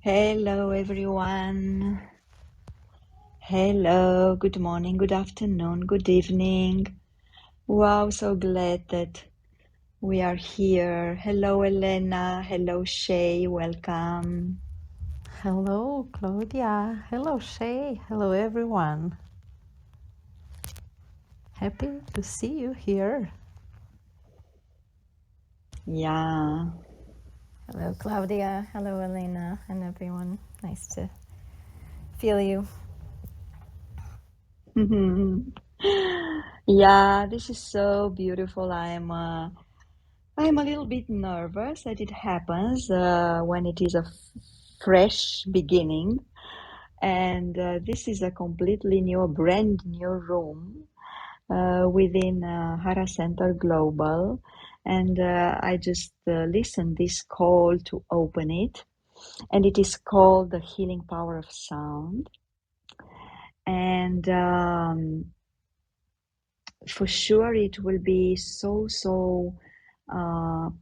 Hello, everyone. Hello, good morning, good afternoon, good evening. Wow, so glad that we are here. Hello, Elena. Hello, Shay. Welcome. Hello, Claudia. Hello, Shay. Hello, everyone. Happy to see you here. Yeah. Hello, Claudia. Hello, Elena, and everyone. Nice to feel you. Yeah, this is so beautiful. I'm a little bit nervous that it happens when it is a fresh beginning. And this is a completely new, brand new room within Hara Center Global. And I just listened this call to open it. And it is called The Healing Power of Sound. And for sure, it will be so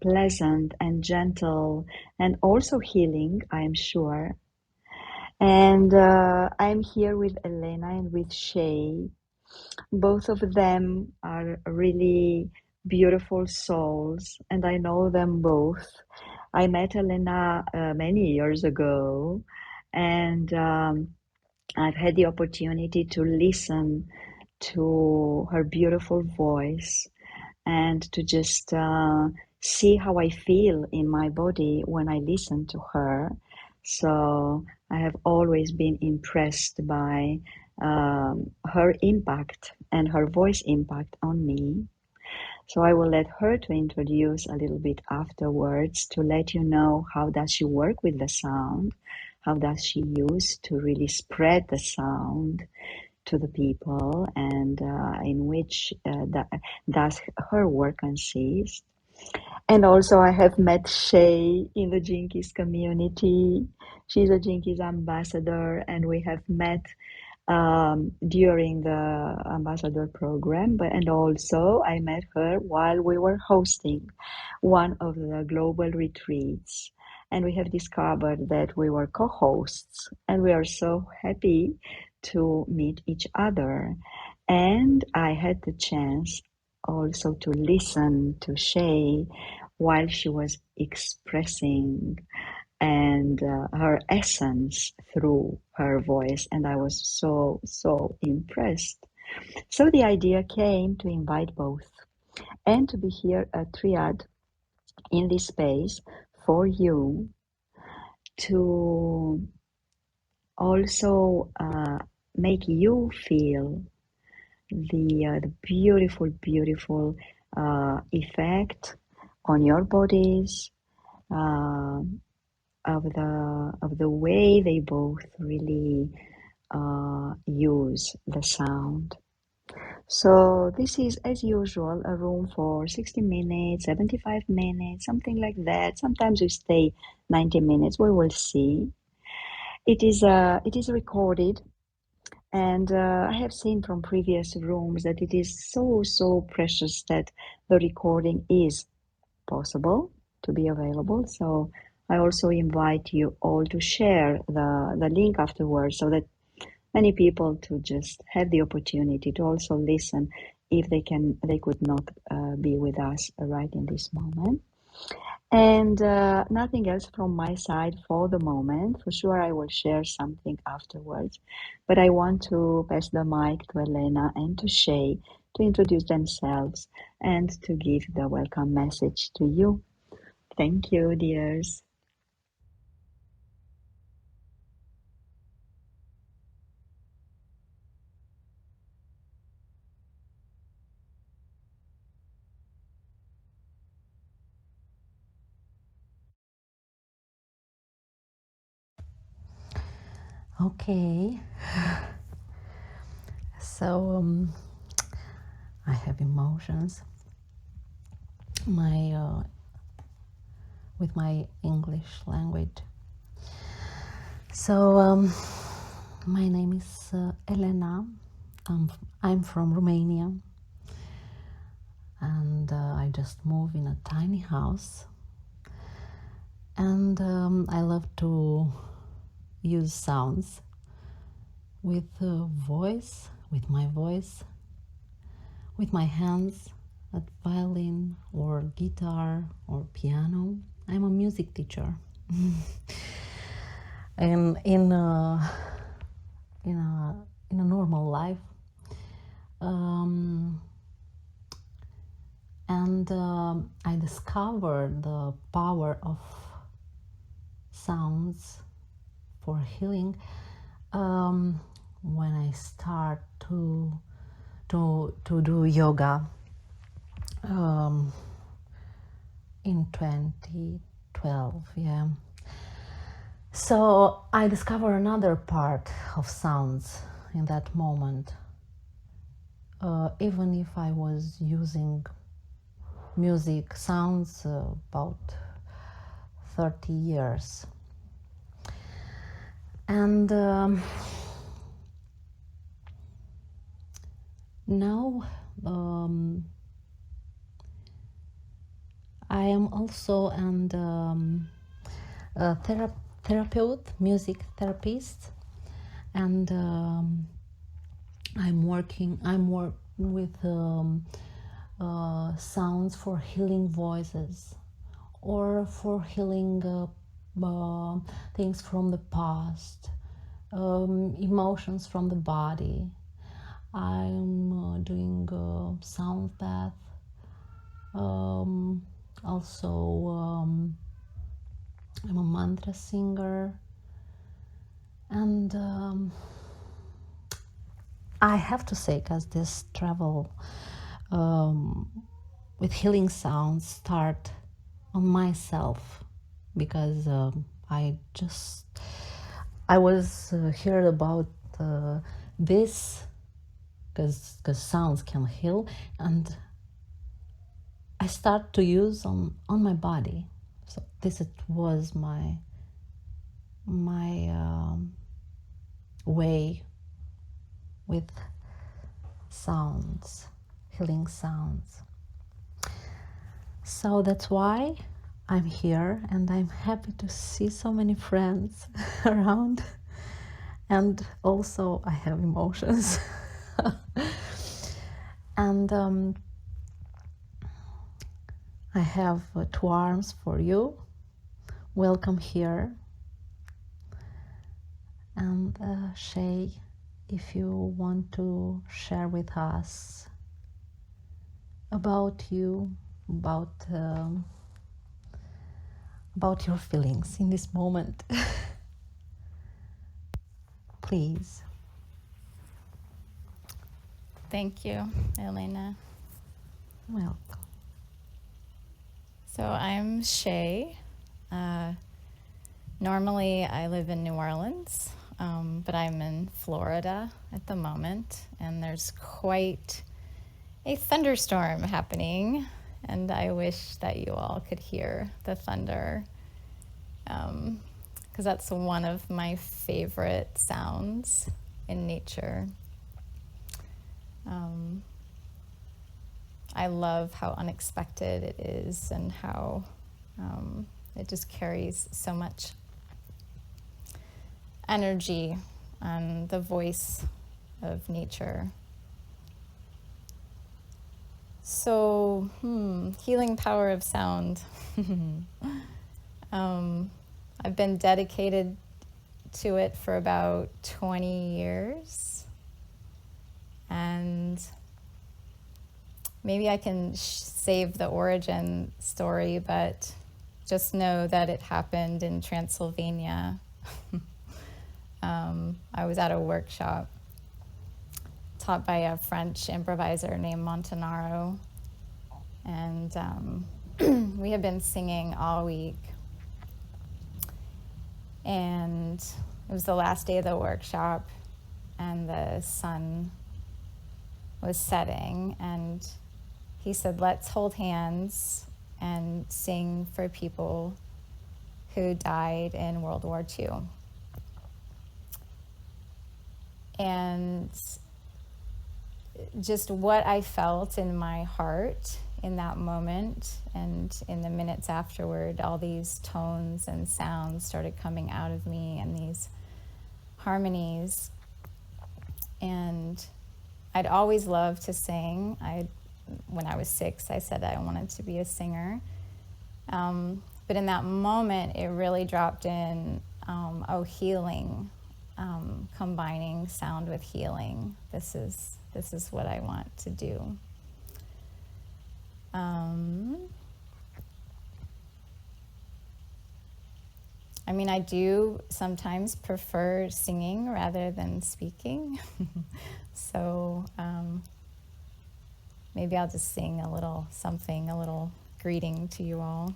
pleasant and gentle and also healing, I am sure. And I'm here with Elena and with Shay. Both of them are really beautiful souls, and I know them both. I met Elena many years ago, and I've had the opportunity to listen to her beautiful voice and to just see how I feel in my body when I listen to her. So I have always been impressed by her impact and her voice impact on me. So I will let her to introduce a little bit afterwards to let you know how does she work with the sound, how does she use to really spread the sound to the people, and in which does her work consist. And also I have met Shay in the Jinkies community. She's a Jinkies ambassador, and we have met during the ambassador program, but and also I met her while we were hosting one of the global retreats, and we have discovered that we were co-hosts, and we are so happy to meet each other. And I had the chance also to listen to Shay while she was expressing and her essence through her voice, and I was so impressed. So the idea came to invite both and to be here a triad in this space for you to also make you feel the beautiful effect on your bodies uh, of the way they both really use the sound. So this is, as usual, a room for 60 minutes, 75 minutes, something like that. Sometimes we stay 90 minutes. We will see. It is recorded, and I have seen from previous rooms that it is so precious that the recording is possible to be available. So I also invite you all to share the link afterwards so that many people to just have the opportunity to also listen if they could not be with us right in this moment. And nothing else from my side for the moment. For sure, I will share something afterwards. But I want to pass the mic to Elena and to Shay to introduce themselves and to give the welcome message to you. Thank you, dears. Okay, so I have emotions. My with my English language. So my name is Elena. I'm from Romania, and I just moved in a tiny house. And I love to use sounds with voice, with my voice, with my hands at violin or guitar or piano. I'm a music teacher. And in a normal life, I discovered the power of sounds for healing when I start to do yoga in 2012. Yeah. So I discovered another part of sounds in that moment. Even if I was using music sounds about 30 years. And now I am also a therapist, music therapist, and I'm working with sounds for healing voices or for healing things from the past, emotions from the body. I'm doing sound bath. Also, I'm a mantra singer, and I have to say, because this travel with healing sounds start on myself, because I was heard about this because sounds can heal, and I start to use on my body. So this was my way with sounds, healing sounds. So that's why I'm here, and I'm happy to see so many friends around. And also I have emotions. And I have 2 arms for you. Welcome here. And Shay, if you want to share with us about you, about your feelings in this moment, please. Thank you, Elena. Welcome. So I'm Shay. Normally I live in New Orleans, but I'm in Florida at the moment, and there's quite a thunderstorm happening, and I wish that you all could hear the thunder, because that's one of my favorite sounds in nature. I love how unexpected it is, and how it just carries so much energy and the voice of nature. So, healing power of sound. I've been dedicated to it for about 20 years. And maybe I can save the origin story, but just know that it happened in Transylvania. I was at a workshop taught by a French improviser named Montanaro, and we had been singing all week. And it was the last day of the workshop, and the sun was setting, and he said, let's hold hands and sing for people who died in World War II. And just what I felt in my heart in that moment, and in the minutes afterward, all these tones and sounds started coming out of me, and these harmonies. And I'd always loved to sing. When I was 6, I said I wanted to be a singer. But in that moment, it really dropped in, healing, combining sound with healing. This is what I want to do. I mean, I do sometimes prefer singing rather than speaking. So maybe I'll just sing a little something, a little greeting to you all.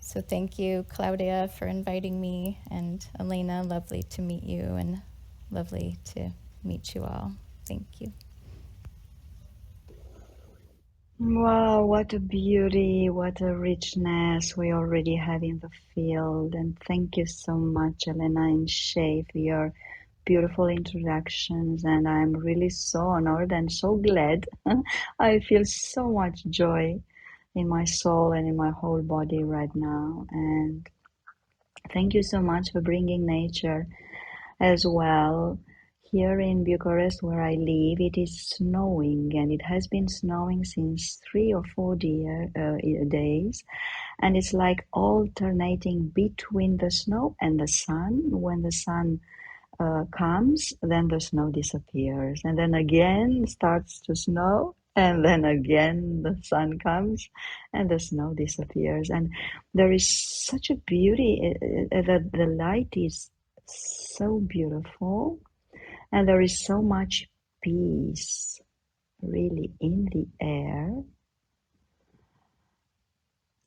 So thank you, Claudia, for inviting me, and Elena, lovely to meet you, and lovely to meet you all. Thank you. Wow, what a beauty, what a richness we already have in the field. And thank you so much, Elena and Shay, for your beautiful introductions. And I'm really so honored and so glad. I feel so much joy in my soul and in my whole body right now. And thank you so much for bringing nature as well. Here in Bucharest, where I live, it is snowing, and it has been snowing since 3 or 4 days. And it's like alternating between the snow and the sun. When the sun comes, then the snow disappears, and then again starts to snow, and then again the sun comes, and the snow disappears. And there is such a beauty that the light is so beautiful, and there is so much peace really in the air,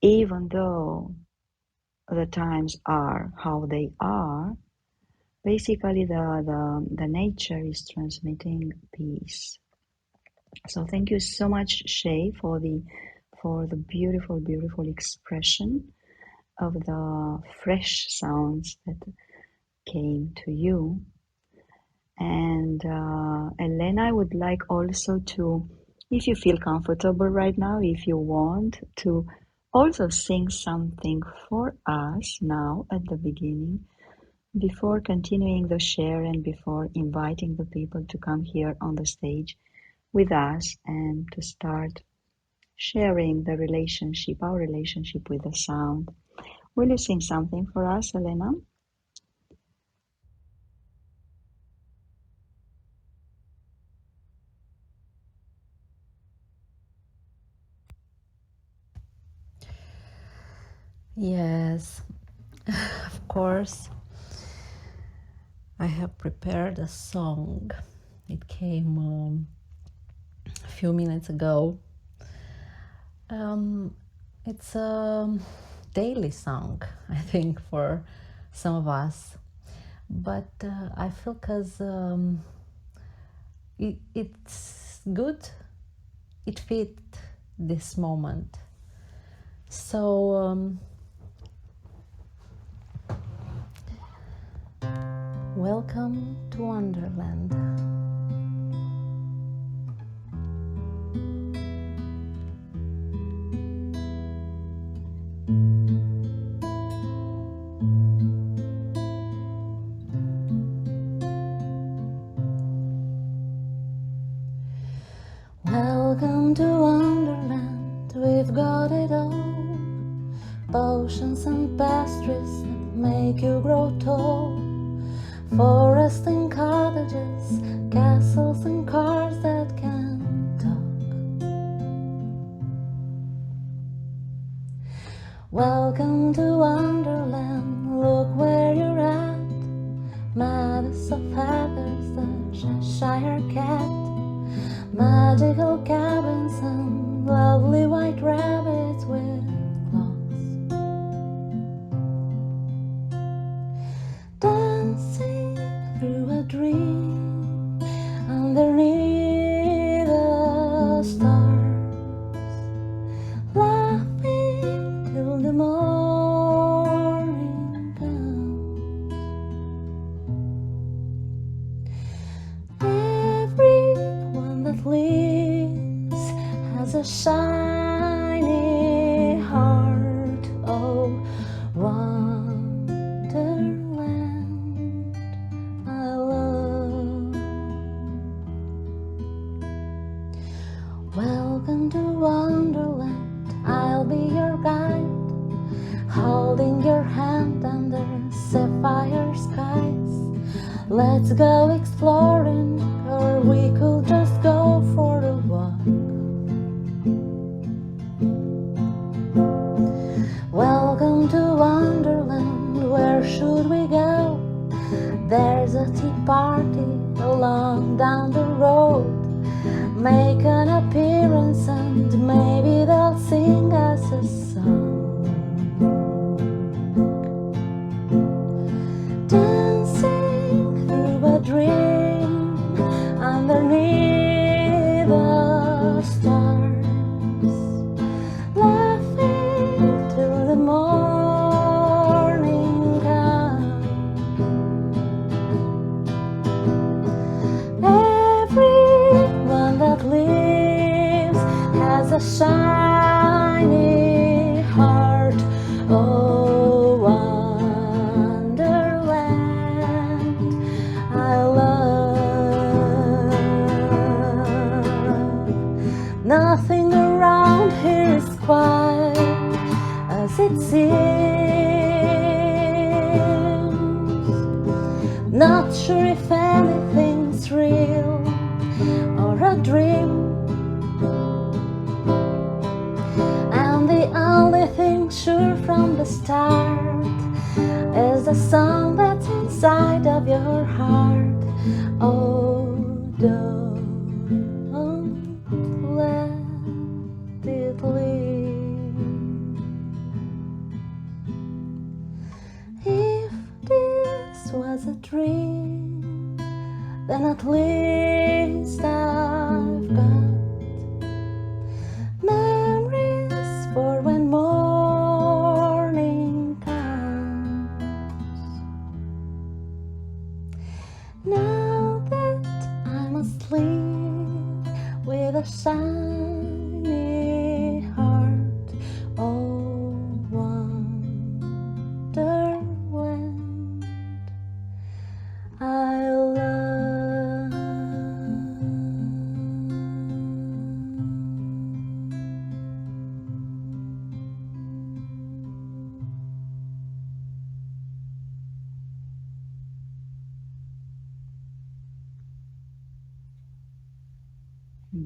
even though the times are how they are. Basically, the nature is transmitting peace. So thank you so much, Shay, for the beautiful, beautiful expression of the fresh sounds that came to you. And Elena, I would like also to, if you feel comfortable right now, if you want to also sing something for us now at the beginning, before continuing the share and before inviting the people to come here on the stage with us and to start sharing the relationship, our relationship with the sound. Will you sing something for us, Elena? Yes, of course. I have prepared a song. It came a few minutes ago. It's a daily song, I think, for some of us. But I feel because it's good, it fit this moment. So, welcome to Wonderland. Welcome to Wonderland, we've got it all. Oceans and pastures that make you grow tall. Forests and cottages, castles and cars that can talk. Welcome to Wonderland, look where you're at. cat, magical cabins and lovely white rabbits with claws, dancing through a dream underneath the stars, laughing till the morning comes. Everyone that lives has a shiny heart. Oh, wonderland I love. Welcome to Wonderland. I'll be your guide, holding your hand under sapphire skies. Let's go exploring, or we could just go for a walk. Welcome to Wonderland, where should we go? There's a tea party along down the road. Make an appearance and maybe they'll sing us a song. Dancing through a dream underneath the stars, laughing till the morning comes. Everyone that lives has a shiny heart. Oh, wonderland I love. Nothing around here is quiet as it seems. Not sure if anything's real or a dream. And the only thing sure from the start is the song that's inside of your heart. Oh, don't let it leave. If this was a dream, then at least I've got memories for when morning comes. Now that I'm asleep with a shiny heart, oh, wonderland I love.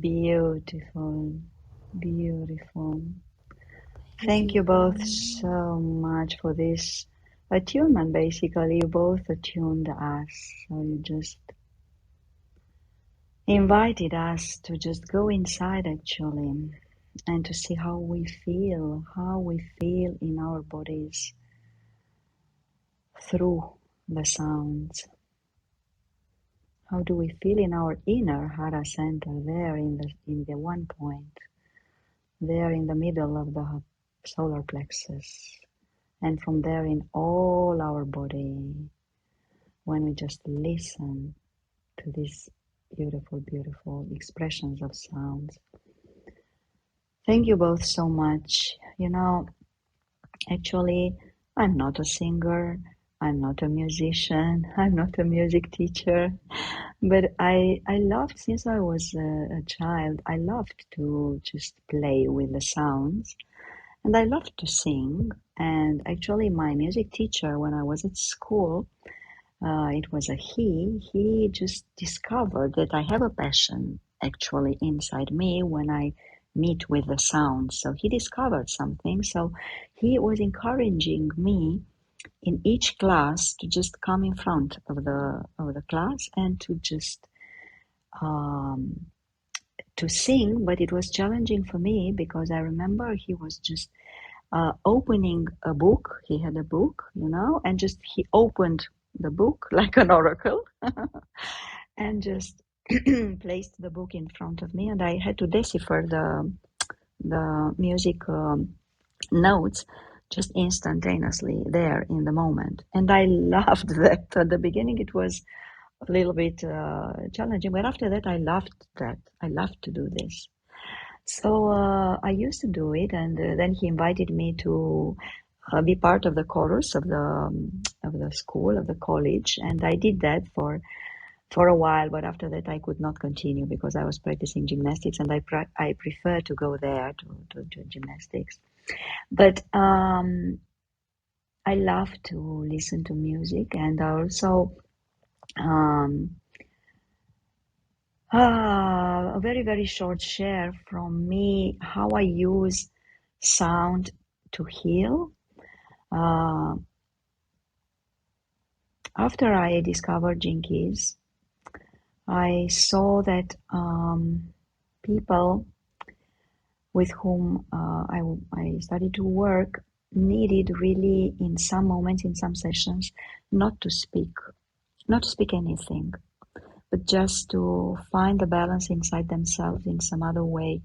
Beautiful, beautiful. Thank Thank you. you both so much for this attunement. Basically, you both attuned us. So you just invited us to just go inside actually and to see how we feel in our bodies through the sounds. How do we feel in our inner Hara center there in the one point, there in the middle of the solar plexus, and from there in all our body when we just listen to these beautiful, beautiful expressions of sounds. Thank you both so much. You know, actually, I'm not a singer, I'm not a musician, I'm not a music teacher, but I loved, since I was a child, I loved to just play with the sounds and I loved to sing. And actually, my music teacher, when I was at school, it was a he just discovered that I have a passion actually inside me when I meet with the sound. So he discovered something. So he was encouraging me in each class to just come in front of the class and to just um, to sing, but it was challenging for me because I remember he was just opening a book. He had a book, and just he opened the book like an oracle and just placed the book in front of me, and I had to decipher the music notes just instantaneously there in the moment. And I loved that. At the beginning, it was a little bit challenging, but after that, I loved that. I loved to do this. So I used to do it, and then he invited me to be part of the chorus of the school, of the college, and I did that for a while. But after that, I could not continue because I was practicing gymnastics, and I prefer to go there to do gymnastics. But I love to listen to music, and also um, a very, very short share from me how I use sound to heal. Uh, After I discovered Jinkies, I saw that people with whom I started to work needed really, in some moments, in some sessions, not to speak, not to speak anything, but just to find the balance inside themselves in some other way.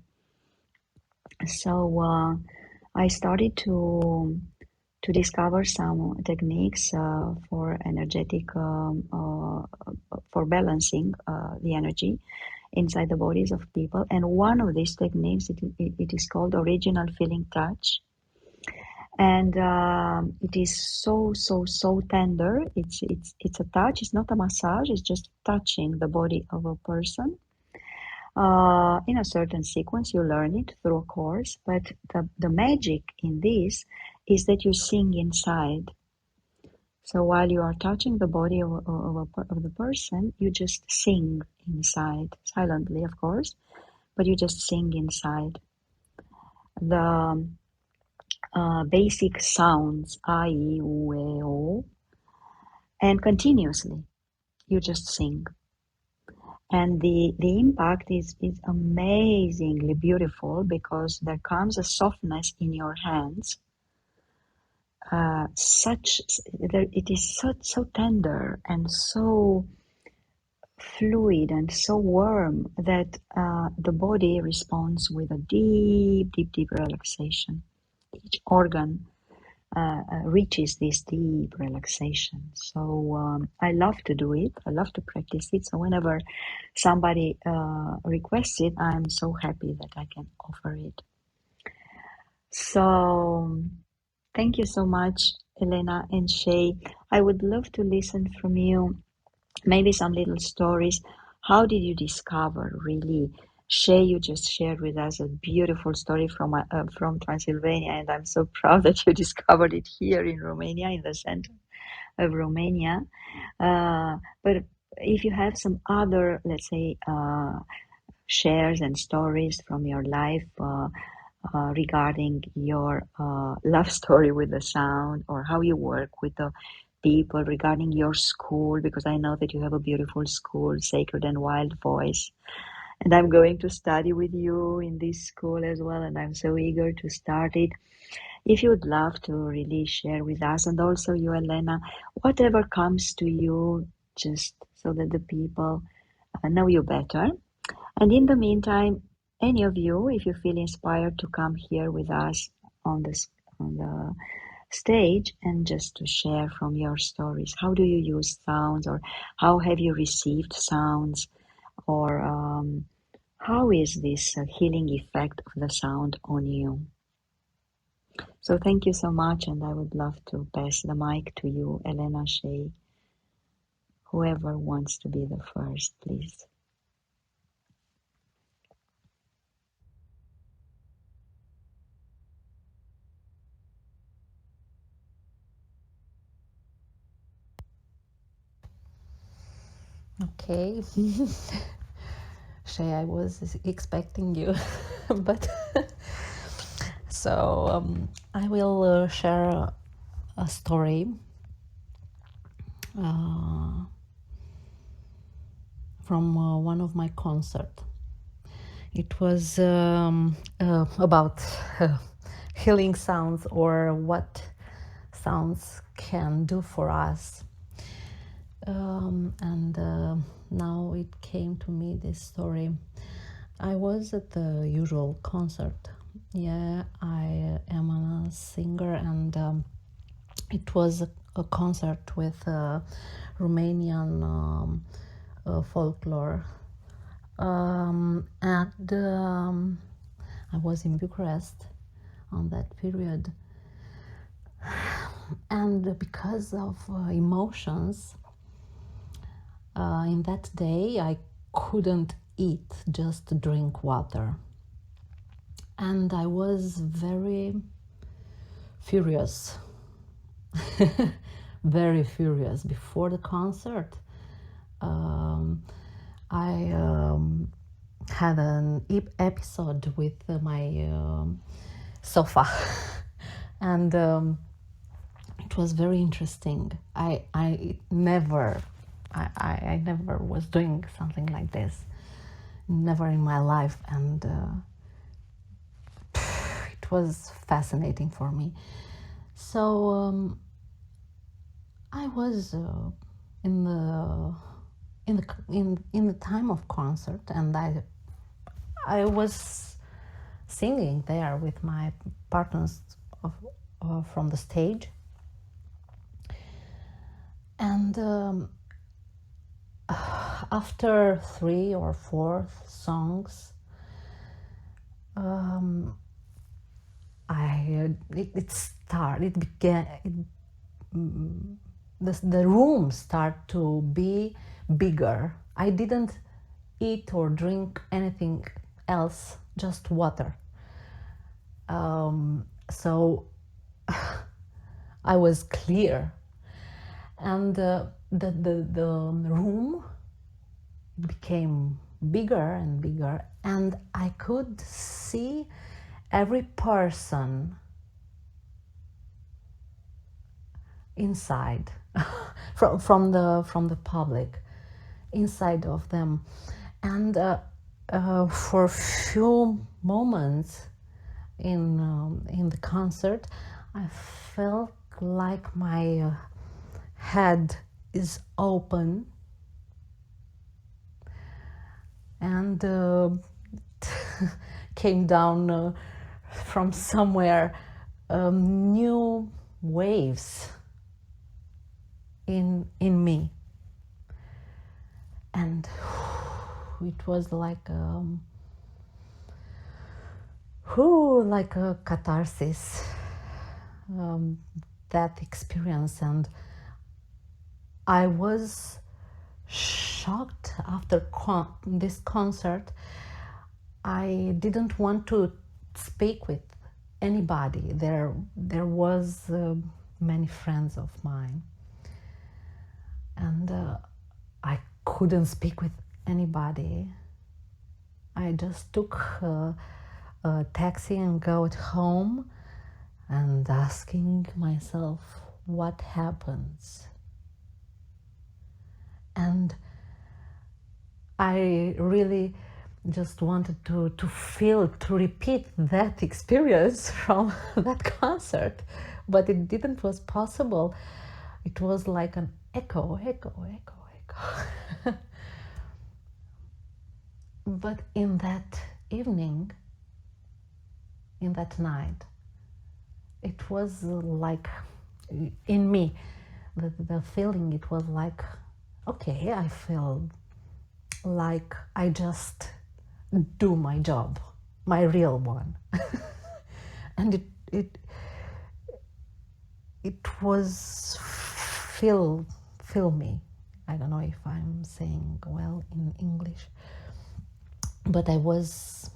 So I started to discover some techniques for energetic, for balancing the energy inside the bodies of people. And one of these techniques, it is called original feeling touch. And it is so tender. It's a touch. It's not a massage. It's just touching the body of a person in a certain sequence. You learn it through a course, but the magic in this is that you sing inside. So while you are touching the body of the person, you just sing inside, silently, of course, but you just sing inside. The basic sounds, I, E, U, E, O, and continuously, you just sing. And the impact is amazingly beautiful because there comes a softness in your hands. It is so tender and so fluid and so warm that the body responds with a deep relaxation. Each organ reaches this deep relaxation. So I love to do it. I love to practice it. So whenever somebody requests it, I'm so happy that I can offer it. So thank you so much, Elena and Shay. I would love to listen from you. Maybe some little stories. How did you discover really? Shay, you just shared with us a beautiful story from Transylvania, and I'm so proud that you discovered it here in Romania, in the center of Romania. But if you have some other, let's say, shares and stories from your life regarding your love story with the sound, or how you work with the people, regarding your school, because I know that you have a beautiful school, Sacred and Wild Voice. And I'm going to study with you in this school as well, and I'm so eager to start it. If you would love to really share with us, and also you, Elena, whatever comes to you, just so that the people know you better. And in the meantime, any of you, if you feel inspired to come here with us on the stage and just to share from your stories, how do you use sounds, or how have you received sounds, or how is this healing effect of the sound on you? So thank you so much, and I would love to pass the mic to you, Elena, Shay, whoever wants to be the first, please. Okay. Shay, I was expecting you, but so I will share a story from one of my concerts. It was about healing sounds, or what sounds can do for us. And now it came to me, this story. I was at the usual concert. Yeah, I am a singer, and it was a concert with Romanian folklore. And I was in Bucharest on that period. And because of emotions, in that day I couldn't eat, just drink water. And I was very furious, very furious. Before the concert, I had an episode with my sofa, and it was very interesting. I never was doing something like this, never in my life, and it was fascinating for me. So I was in the time of concert, and I was singing there with my partners from the stage, and after 3 or 4 songs, the room started to be bigger. I didn't eat or drink anything else, just water. So I was clear, and the room became bigger and bigger, and I could see every person inside, from the public, inside of them. And for a few moments in the concert, I felt like my head is open, and came down from somewhere new waves in me, and it was like a catharsis, that experience. And I was shocked after this concert. I didn't want to speak with anybody. There was many friends of mine, and I couldn't speak with anybody. I just took a taxi and got home, and asking myself, what happens? And I really just wanted to repeat that experience from that concert, but it didn't was possible. It was like an echo. But in that evening, in that night, it was like in me, the feeling, it was like, okay, I feel like I just do my job, my real one. And it was feel me. I don't know if I'm saying well in English, but I was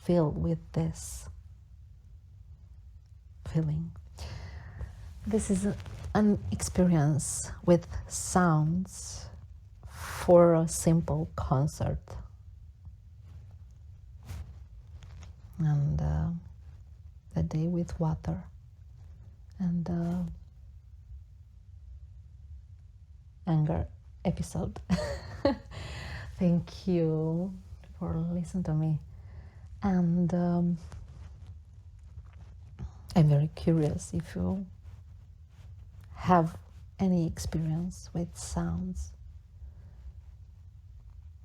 filled with this feeling. This is an experience with sounds for a simple concert, and the day with water, and anger episode. Thank you for listening to me. And I'm very curious if you have any experience with sounds.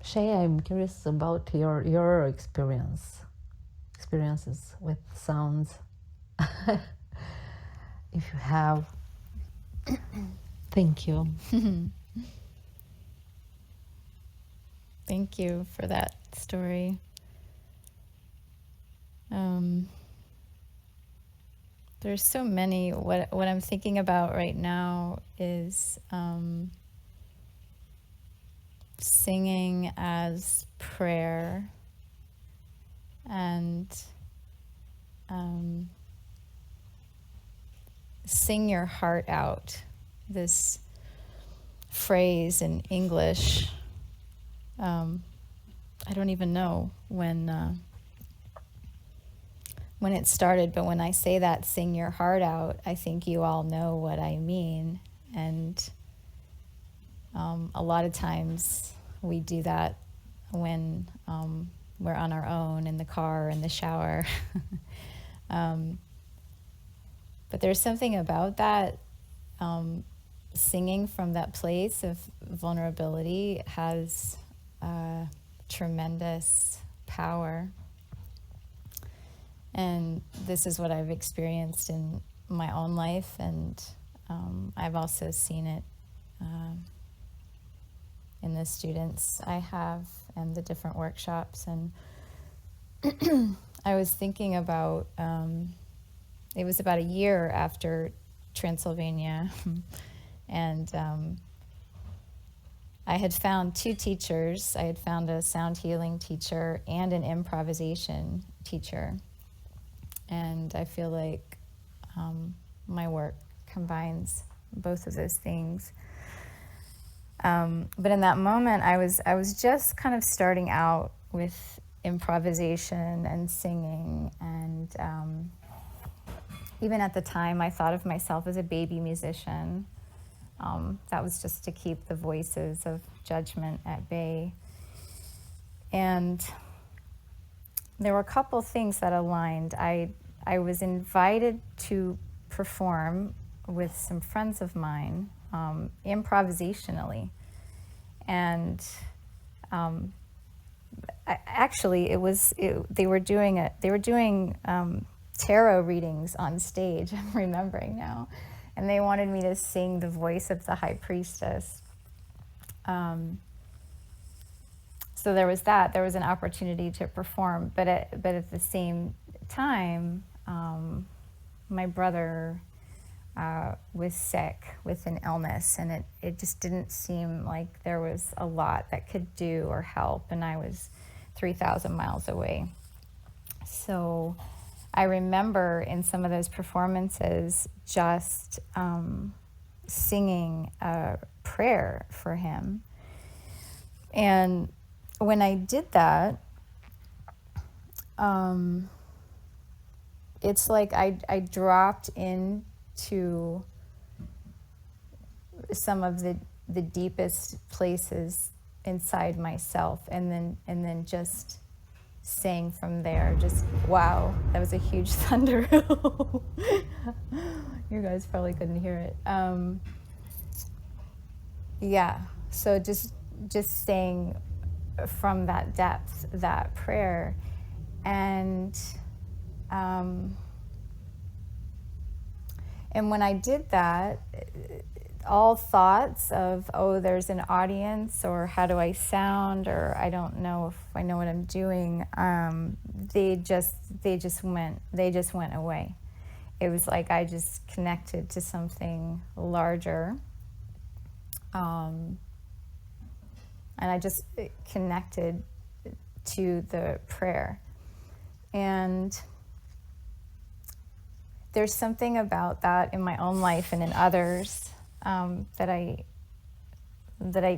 Shay, I'm curious about your experiences with sounds. If you have. Thank you. Thank you for that story. There's so many. What I'm thinking about right now is singing as prayer and sing your heart out. This phrase in English, I don't even know when it started, but when I say that, sing your heart out, I think you all know what I mean. And a lot of times we do that when we're on our own, in the car, in the shower. But there's something about that, singing from that place of vulnerability has tremendous power. And this is what I've experienced in my own life, and I've also seen it in the students I have and the different workshops. And I was thinking about, it was about a year after Transylvania, and I had found two teachers. I had found a sound healing teacher and an improvisation teacher. And I feel like my work combines both of those things. But in that moment, I was just kind of starting out with improvisation and singing, and even at the time, I thought of myself as a baby musician. That was just to keep the voices of judgment at bay. And there were a couple things that aligned. I was invited to perform with some friends of mine, improvisationally, and they were doing tarot readings on stage. I'm remembering now, and they wanted me to sing the voice of the high priestess. So there was that. There was an opportunity to perform, but at the same time, my brother was sick with an illness, and it just didn't seem like there was a lot that could do or help, and I was 3,000 miles away. So I remember in some of those performances just singing a prayer for him. And when I did that, it's like I dropped into some of the deepest places inside myself, and then just sang from there. Just wow, that was a huge thunder. You guys probably couldn't hear it. Yeah, so just saying from that depth, that prayer. And when I did that, all thoughts of, oh, there's an audience, or how do I sound, or I don't know if I know what I'm doing, they just went away. It was like I just connected to something larger. And I just connected to the prayer. And there's something about that in my own life and in others, that I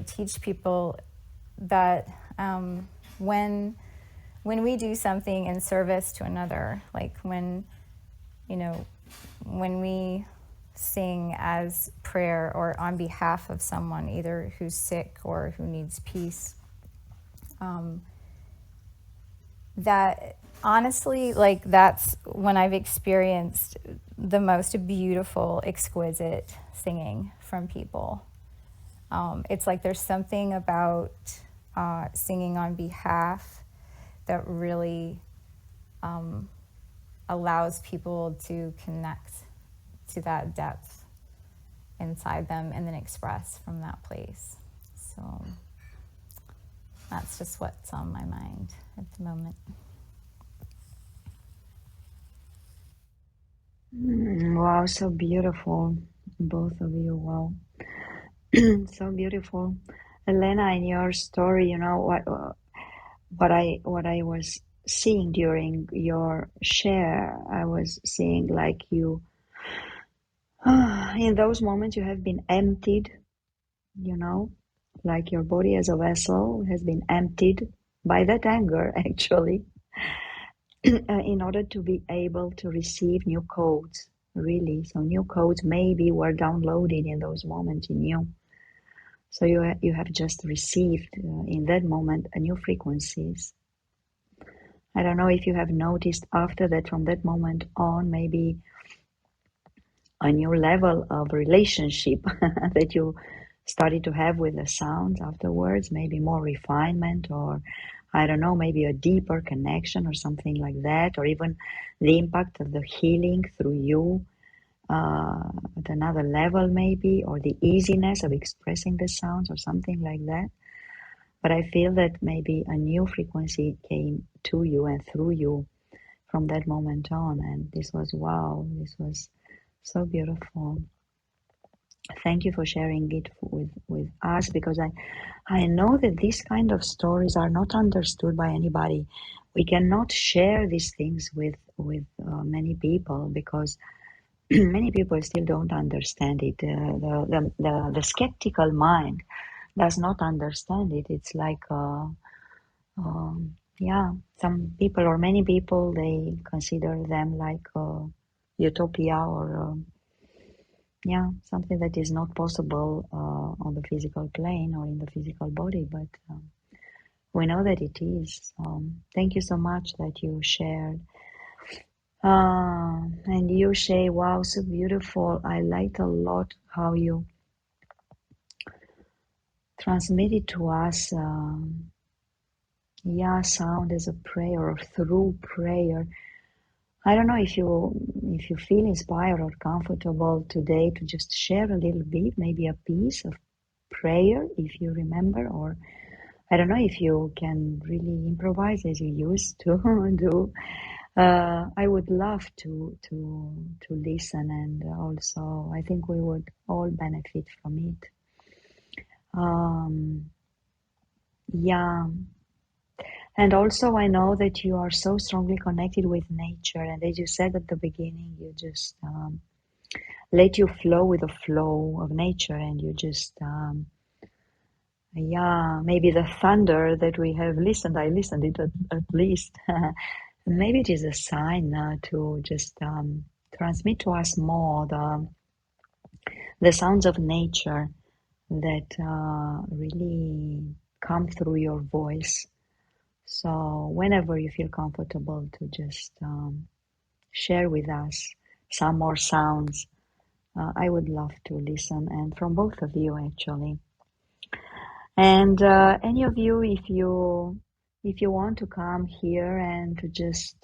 teach people, that when we do something in service to another, like when we sing as prayer or on behalf of someone, either who's sick or who needs peace. That honestly, like, that's when I've experienced the most beautiful, exquisite singing from people. It's like there's something about singing on behalf that really allows people to connect to that depth inside them and then express from that place. So that's just what's on my mind at the moment. Wow, so beautiful, both of you. Wow, so beautiful. Elena, in your story, you know what I was seeing during your share. I was seeing like you, in those moments, you have been emptied. You know, like your body as a vessel has been emptied by that anger, actually, in order to be able to receive new codes, really. So new codes maybe were downloaded in those moments in you. So you have just received in that moment a new frequencies. I don't know if you have noticed after that, from that moment on, maybe a new level of relationship that you started to have with the sounds afterwards, maybe more refinement, or I don't know, maybe a deeper connection or something like that, or even the impact of the healing through you at another level, maybe, or the easiness of expressing the sounds or something like that. But I feel that maybe a new frequency came to you and through you from that moment on. And this was, wow, this was so beautiful. Thank you for sharing it with us, because I know that these kind of stories are not understood by anybody. We cannot share these things with many people, because many people still don't understand it. The skeptical mind does not understand it. It's like, yeah, some people or many people, they consider them like utopia or yeah, something that is not possible on the physical plane or in the physical body, but we know that it is. Thank you so much that you shared. And you, Shay, wow, so beautiful. I liked a lot how you transmitted to us, yeah, sound as a prayer or through prayer. I don't know if you feel inspired or comfortable today to just share a little bit, maybe a piece of prayer, if you remember, or I don't know if you can really improvise as you used to do. I would love to listen, and also I think we would all benefit from it. Yeah, and also I know that you are so strongly connected with nature, and as you said at the beginning, you just let you flow with the flow of nature, and you just yeah, maybe the thunder that we have listened, I listened it at least. Maybe it is a sign to just transmit to us more the sounds of nature that really come through your voice. So whenever you feel comfortable to just share with us some more sounds, I would love to listen, and from both of you actually. And any of you, if you want to come here and to just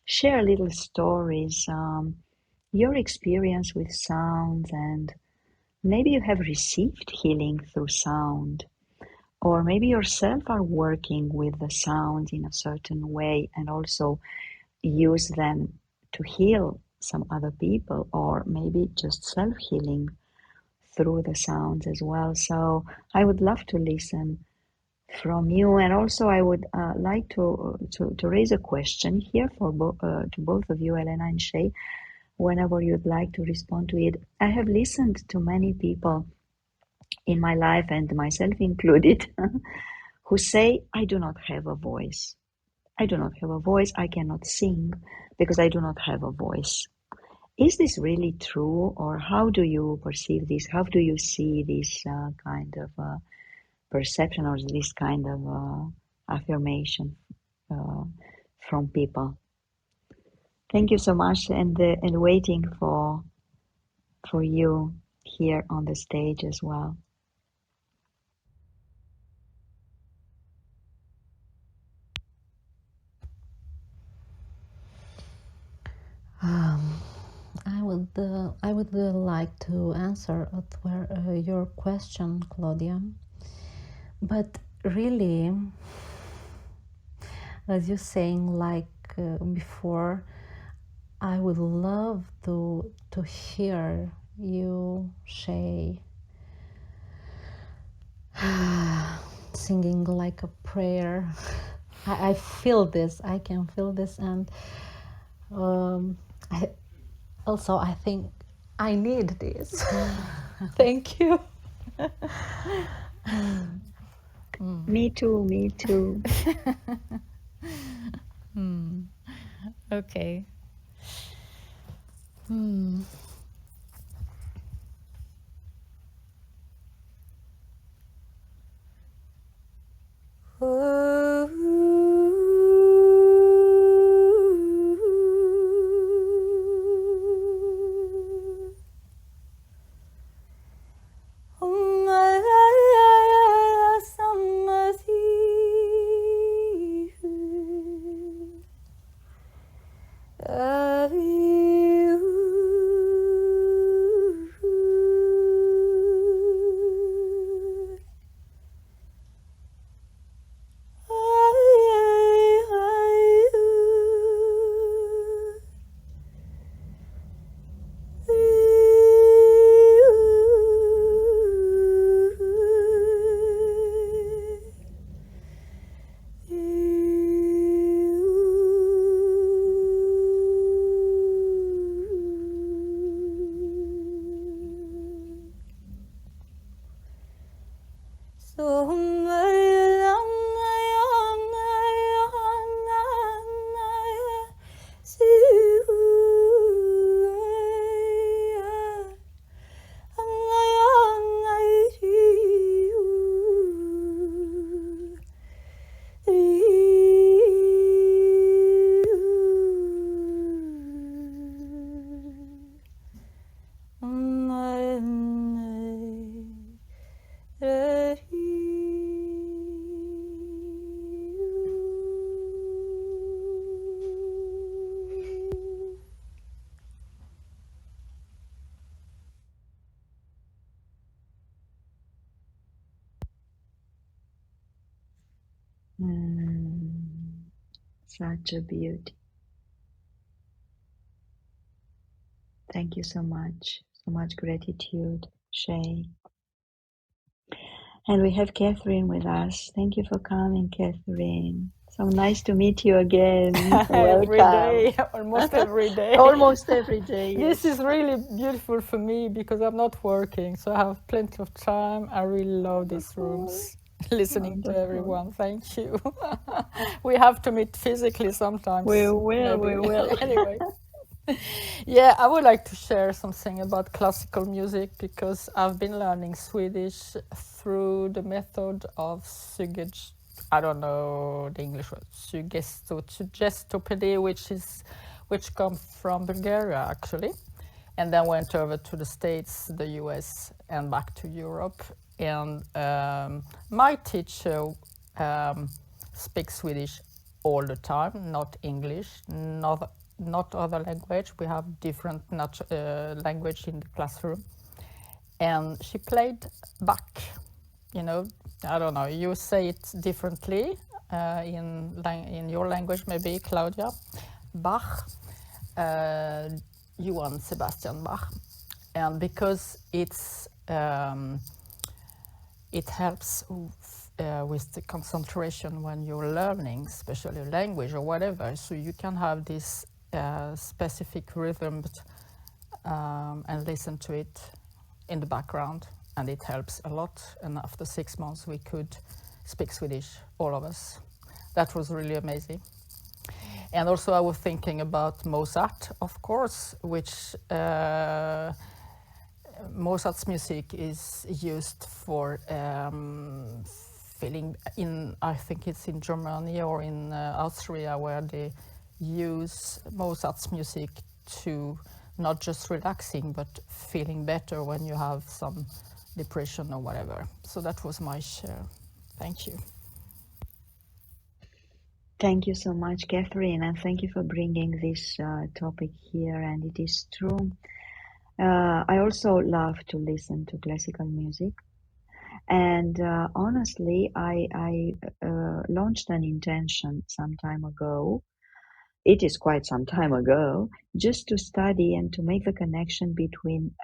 share little stories, your experience with sounds, and maybe you have received healing through sound, or maybe yourself are working with the sounds in a certain way and also use them to heal some other people, or maybe just self-healing through the sounds as well. So I would love to listen from you, and also I would like to raise a question here for to both of you, Elena and Shay, whenever you'd like to respond to it. I have listened to many people in my life, and myself included, who say, I do not have a voice. I do not have a voice. I cannot sing because I do not have a voice. Is this really true, or how do you perceive this? How do you see this kind of perception or this kind of affirmation uh, from people? Thank you so much, and waiting for you here on the stage as well. Um, I would like to answer your question, Claudia. But really, as you're saying, like before, I would love to hear you, Shay, singing like a prayer. I feel this. I can feel this, and I also I think I need this. Thank you. Me too, me too. Okay. Such a beauty. Thank you so much. So much gratitude, Shay. And we have Catherine with us. Thank you for coming, Catherine. So nice to meet you again. Every Welcome. day, almost every day. Almost every day, This yes. is really beautiful for me because I'm not working, so I have plenty of time. I really love these Wonderful. rooms, listening to Wonderful. everyone. Thank you. We have to meet physically We sometimes, will, we maybe. will. Anyway. Yeah, I would like to share something about classical music because I've been learning Swedish through the method of I don't know the English word, suggestopedy, which comes from Bulgaria actually, and then went over to the States, the US, and back to Europe. And my teacher speaks Swedish all the time, not English, not other language. We have different language in the classroom. And she played Bach. You know, I don't know, you say it differently in your language, maybe, Claudia. Bach, Johann Sebastian Bach. And because it helps with the concentration when you're learning, especially language or whatever, so you can have this specific rhythm and listen to it in the background, and it helps a lot. And after 6 months we could speak Swedish, all of us. That was really amazing. And also I was thinking about Mozart, of course, which Mozart's music is used for feeling in, I think it's in Germany or in Austria, where they use Mozart's music to not just relaxing, but feeling better when you have some depression or whatever. So that was my share. Thank you. Thank you so much, Catherine, and thank you for bringing this topic here. And it is true. I also love to listen to classical music. And honestly, I launched an intention some time ago. It is quite some time ago, just to study and to make the connection between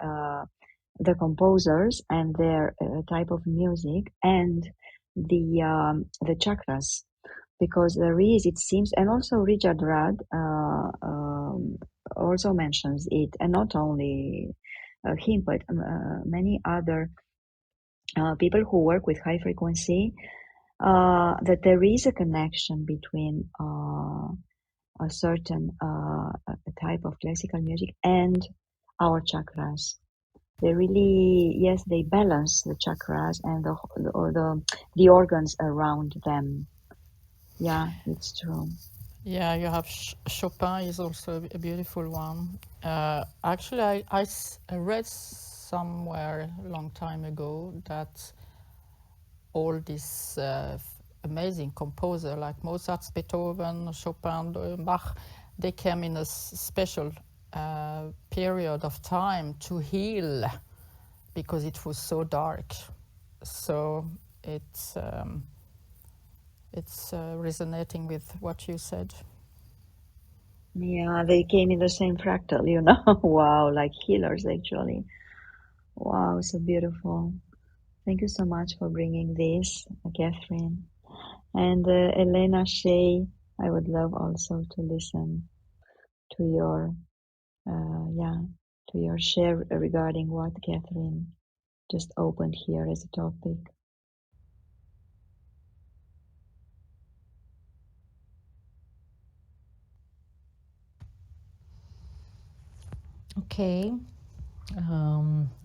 the composers and their type of music and the chakras, because there is, it seems, and also Richard Rudd also mentions it, and not only him, but many other people who work with high frequency, that there is a connection between a certain type of classical music and our chakras. They really, yes, they balance the chakras and the organs around them. Yeah, it's true. Yeah, you have Chopin is also a beautiful one. Actually, I read somewhere a long time ago that all these amazing composers like Mozart, Beethoven, Chopin, Bach, they came in a special period of time to heal because it was so dark. So it's resonating with what you said. Yeah, they came in the same fractal, you know. Wow, like healers, actually. Wow, so beautiful. Thank you so much for bringing this, Catherine. And Elena, Shay, I would love also to listen to your, to your share regarding what Catherine just opened here as a topic. Okay.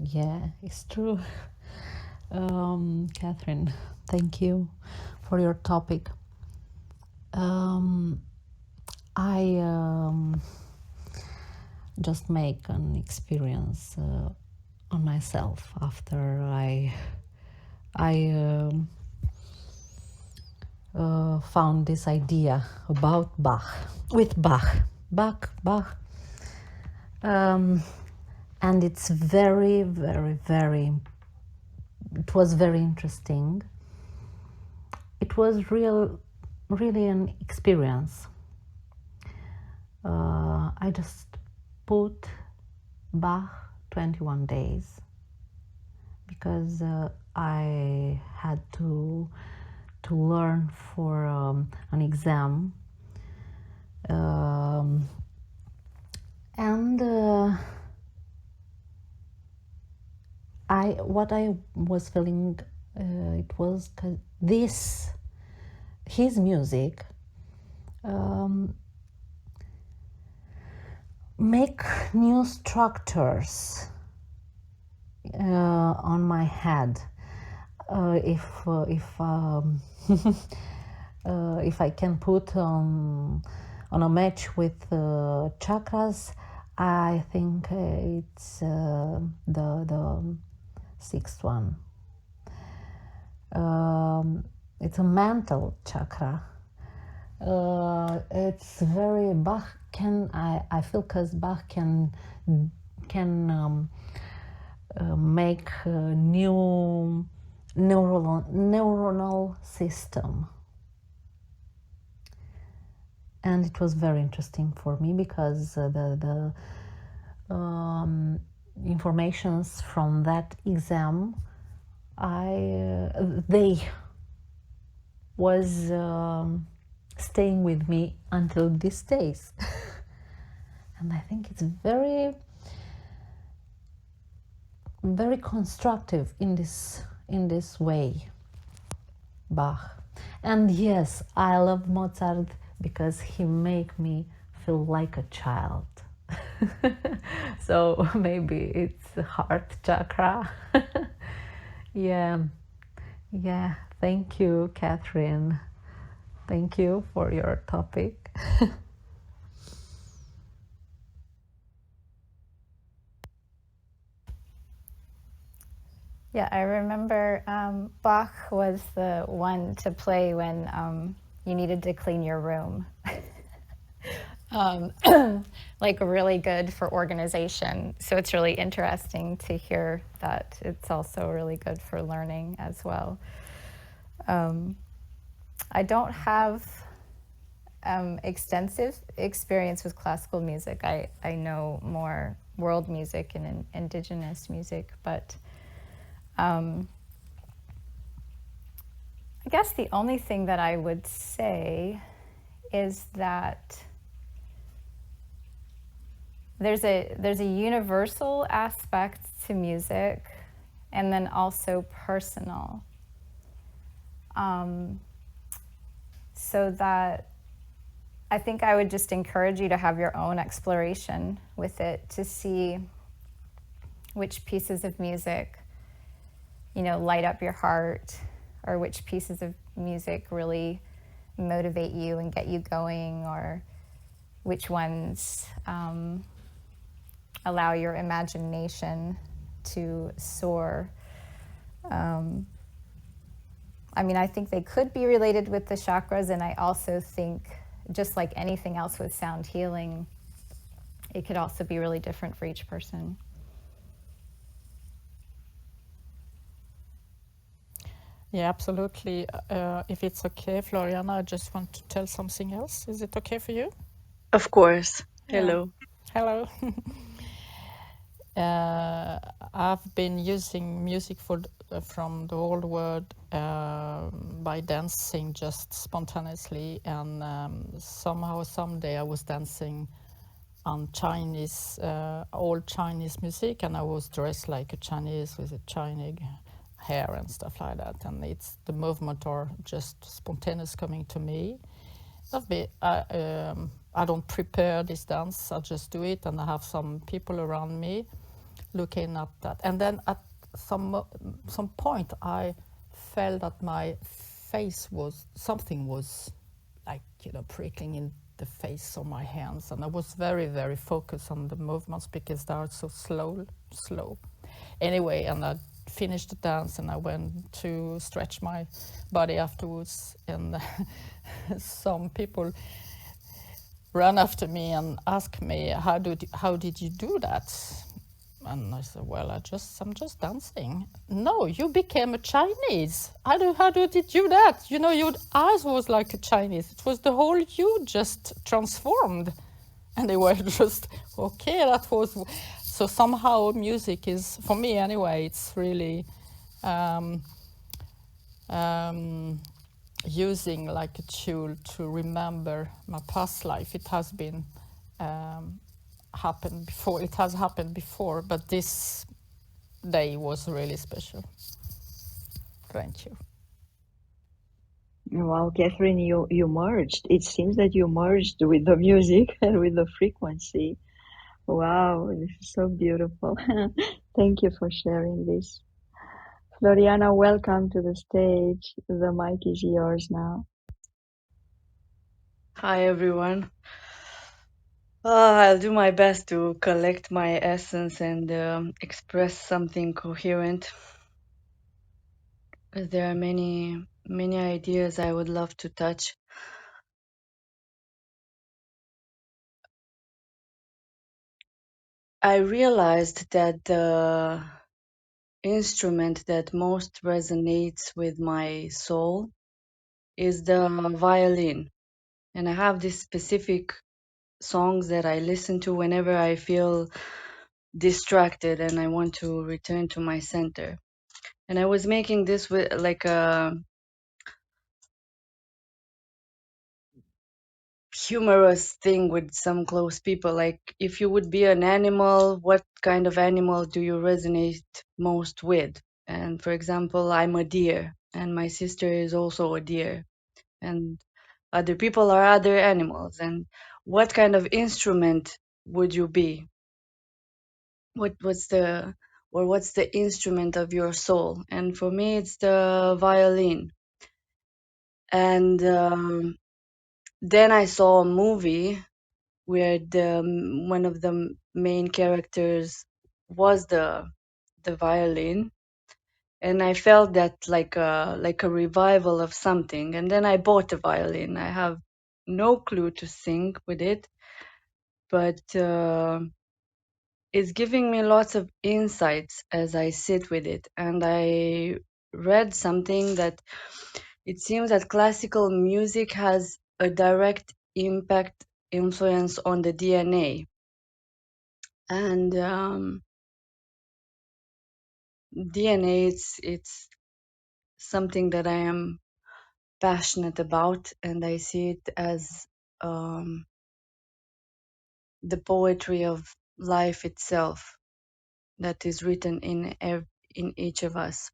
Yeah, it's true. Catherine, thank you for your topic. I just make an experience on myself after I found this idea about Bach with Bach, and it's very, very, very. It was very interesting. It was really an experience. I just put Bach 21 days because I had to learn for an exam, and what I was feeling, it was his music make new structures on my head. If I can put on a match with chakras, I think it's the sixth one. It's a mental chakra. It's very Bach can I feel because Bach can make a new neuronal system, and it was very interesting for me because the informations from that exam they was staying with me until these days. And I think it's very, very constructive in this way, Bach. And yes, I love Mozart because he make me feel like a child. So maybe it's the heart chakra. Yeah, yeah. Thank you, Catherine. Thank you for your topic. Yeah, I remember Bach was the one to play when you needed to clean your room. um, like really good for organization. So it's really interesting to hear that it's also really good for learning as well. Um, I don't have extensive experience with classical music. I know more world music and indigenous music, but I guess the only thing that I would say is that there's a universal aspect to music and then also personal. So that I think I would just encourage you to have your own exploration with it to see which pieces of music, light up your heart, or which pieces of music really motivate you and get you going, or which ones allow your imagination to soar. I think they could be related with the chakras, and I also think, just like anything else with sound healing, it could also be really different for each person. Yeah, absolutely. If it's okay, Floriana, I just want to tell something else. Is it okay for you? Of course. Yeah. Hello. Hello. I've been using music from the old world by dancing just spontaneously, and somehow someday I was dancing on Chinese, old Chinese music, and I was dressed like a Chinese with a Chinese hair and stuff like that, and it's the movement or just spontaneous coming to me. I don't prepare this dance, I just do it, and I have some people around me looking at that. And then at some point I felt that my face something was like, prickling in the face or my hands, and I was very, very focused on the movements because they are so slow. Anyway, and I finished the dance and I went to stretch my body afterwards, and some people ran after me and asked me, how did you do that? And I said, well, I'm just dancing. No, you became a Chinese. How did you do that? Your eyes was like a Chinese. It was the whole you just transformed. And they were just, okay, that was... So somehow music is, for me anyway, it's really using like a tool to remember my past life. It has been happened before. It has happened before, but this day was really special. Thank you. Wow, Catherine, you merged. It seems that you merged with the music and with the frequency. Wow, this is so beautiful. Thank you for sharing this. Floriana, welcome to the stage. The mic is yours now. Hi, everyone. I'll do my best to collect my essence and express something coherent. There are many, many ideas I would love to touch. I realized that the instrument that most resonates with my soul is the violin. And I have these specific songs that I listen to whenever I feel distracted and I want to return to my center. And I was making this with like a humorous thing with some close people. Like, if you would be an animal, what kind of animal do you resonate most with? And for example, I'm a deer, and my sister is also a deer. And other people or other animals, and what kind of instrument would you be? What's the instrument of your soul? And for me, it's the violin. And then I saw a movie where the one of the main characters was the violin, and I felt that like a revival of something. And then I bought a violin. I have no clue to sing with it, but it's giving me lots of insights as I sit with it. And I read something that it seems that classical music has a direct impact influence on the DNA. And DNA, it's something that I am passionate about, and I see it as um, the poetry of life itself that is written in each of us.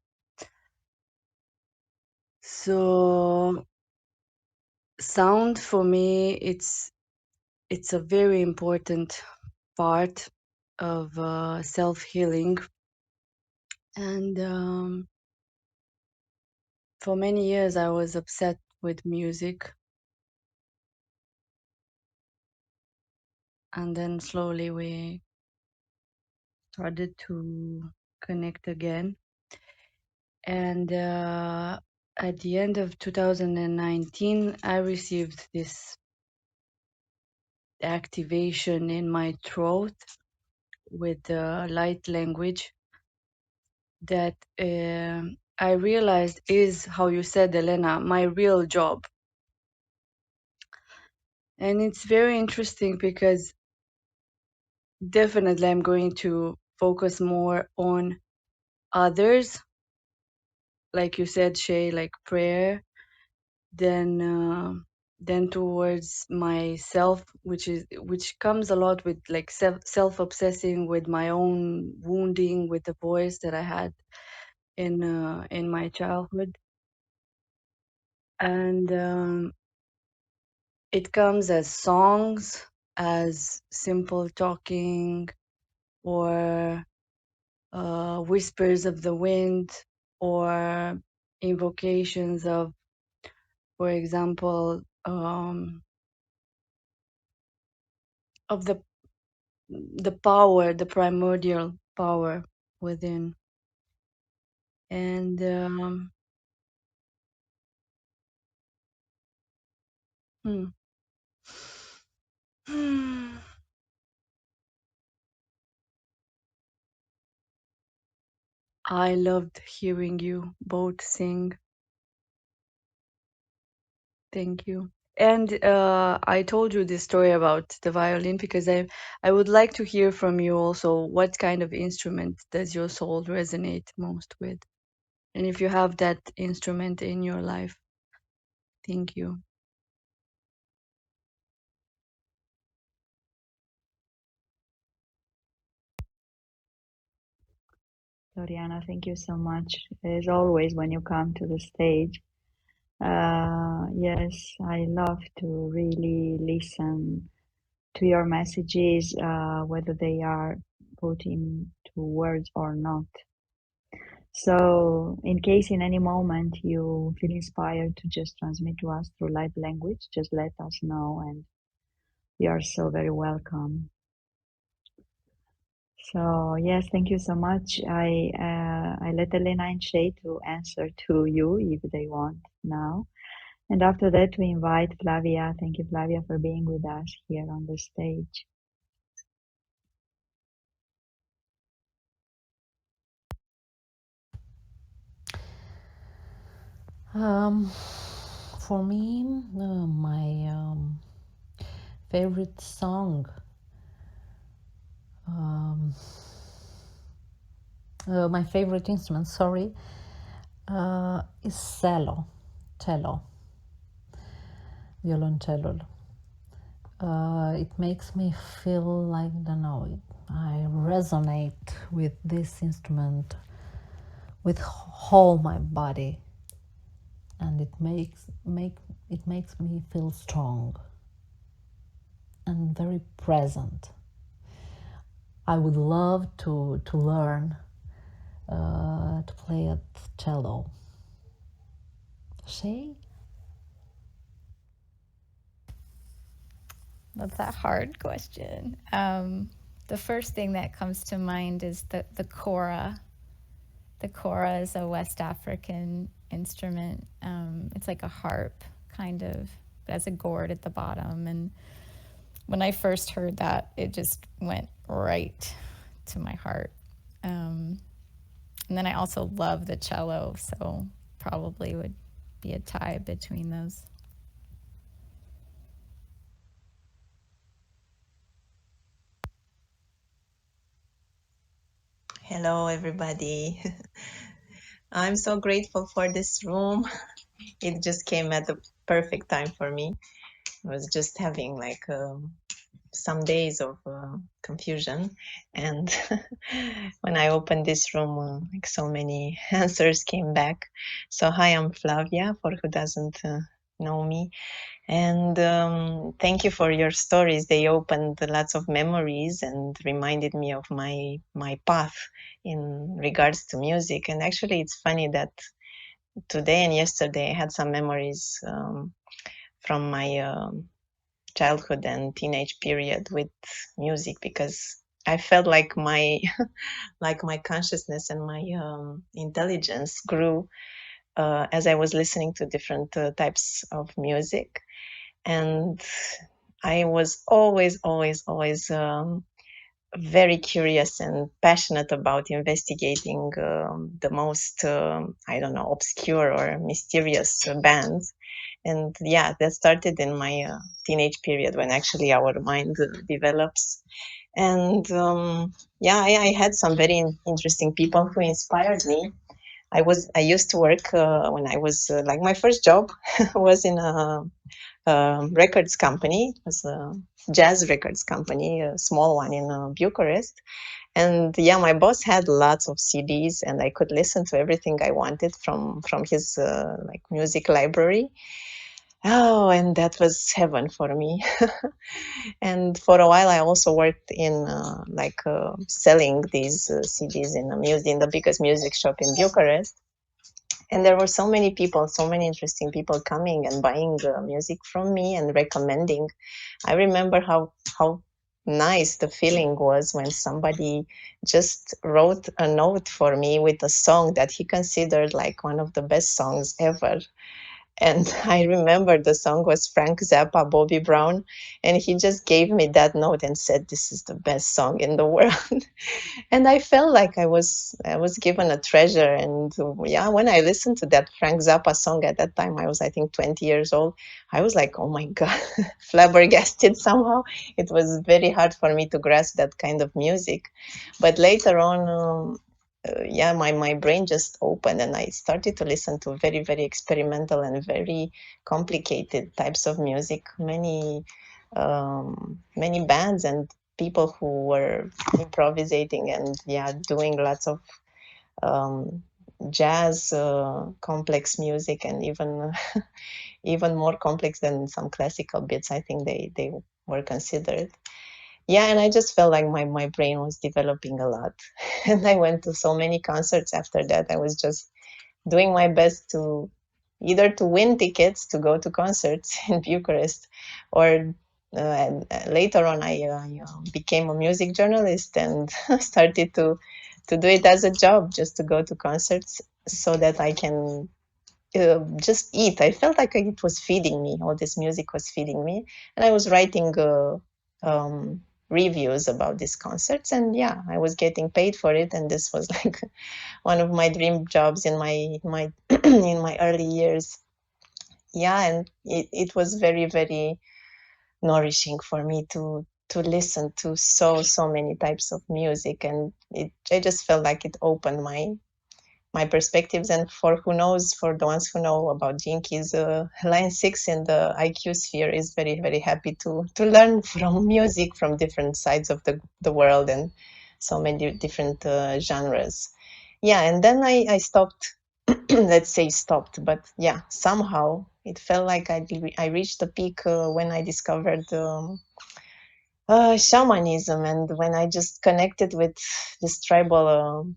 So sound for me, it's a very important part of self-healing. And for many years I was upset with music, and then slowly we started to connect again. And at the end of 2019, I received this activation in my throat with the light language that I realized is, how you said, Elena, my real job. And it's very interesting because definitely I'm going to focus more on others, like you said, Shay, like prayer, than towards myself, which comes a lot with like self obsessing with my own wounding with the voice that I had in my childhood. And it comes as songs, as simple talking, or whispers of the wind, or invocations of, for example, of the power, the primordial power within. And hmm. I loved hearing you both sing. Thank you. And I told you this story about the violin because I would like to hear from you also. What kind of instrument does your soul resonate most with? And if you have that instrument in your life. Thank you. Gloriana, thank you so much. As always, when you come to the stage, yes, I love to really listen to your messages, whether they are put into words or not. So, in case in any moment you feel inspired to just transmit to us through light language, just let us know, and you are so very welcome. So yes, thank you so much. I let Elena and Shay to answer to you if they want now, and after that we invite Flavia. Thank you, Flavia, for being with us here on the stage. Um, for me, my favorite song, um, my favorite instrument, sorry, is cello, violoncello. It makes me feel like, I don't know, I resonate with this instrument with whole my body, and it it makes me feel strong and very present. I would love to learn to play at cello. Shay? That's a hard question. The first thing that comes to mind is the kora. The kora is a West African instrument. It's like a harp, kind of. It has a gourd at the bottom. And when I first heard that, it just went right to my heart. And then I also love the cello, so probably would be a tie between those. Hello, everybody. I'm so grateful for this room. It just came at the perfect time for me. I was just having like some days of confusion, and when I opened this room, like so many answers came back. So hi, I'm Flavia, for who doesn't know me. And thank you for your stories. They opened lots of memories and reminded me of my path in regards to music. And actually, it's funny that today and yesterday I had some memories from my childhood and teenage period with music, because I felt like my like my consciousness and my intelligence grew as I was listening to different types of music. And I was always very curious and passionate about investigating the most, I don't know, obscure or mysterious bands. And yeah, that started in my teenage period, when actually our mind develops. And yeah, I had some very interesting people who inspired me. I used to work when I was like, my first job was in a records company. It was a jazz records company, a small one in Bucharest. And yeah, my boss had lots of CDs, and I could listen to everything I wanted from his like music library. Oh, and that was heaven for me. And for a while, I also worked in like selling these CDs in the biggest music shop in Bucharest. And there were so many people, so many interesting people coming and buying music from me and recommending. I remember how nice the feeling was when somebody just wrote a note for me with a song that he considered like one of the best songs ever. And I remember the song was Frank Zappa, Bobby Brown, and he just gave me that note and said, "This is the best song in the world." And I felt like I was given a treasure. And yeah, when I listened to that Frank Zappa song at that time, I was, I think, 20 years old. I was like, oh my God, flabbergasted somehow. It was very hard for me to grasp that kind of music. But later on, yeah, my brain just opened, and I started to listen to very, very experimental and very complicated types of music. Many bands and people who were improvisating and yeah, doing lots of um, jazz, complex music, and even even more complex than some classical bits. I think they were considered. Yeah, and I just felt like my brain was developing a lot. And I went to so many concerts after that. I was just doing my best to either to win tickets to go to concerts in Bucharest, or later on I became a music journalist and started to do it as a job, just to go to concerts so that I can just eat. I felt like it was feeding me. All this music was feeding me, and I was writing reviews about these concerts, and yeah, I was getting paid for it, and this was like one of my dream jobs in my in my early years. Yeah, and it was very, very nourishing for me to listen to so many types of music, and I just felt like it opened my perspectives. And for who knows, for the ones who know about Gene Keys, line 6 in the IQ sphere is very, very happy to learn from music from different sides of the world, and so many different genres. Yeah, and then I stopped, let's say stopped, but yeah, somehow it felt like I reached the peak when I discovered shamanism, and when I just connected with this tribal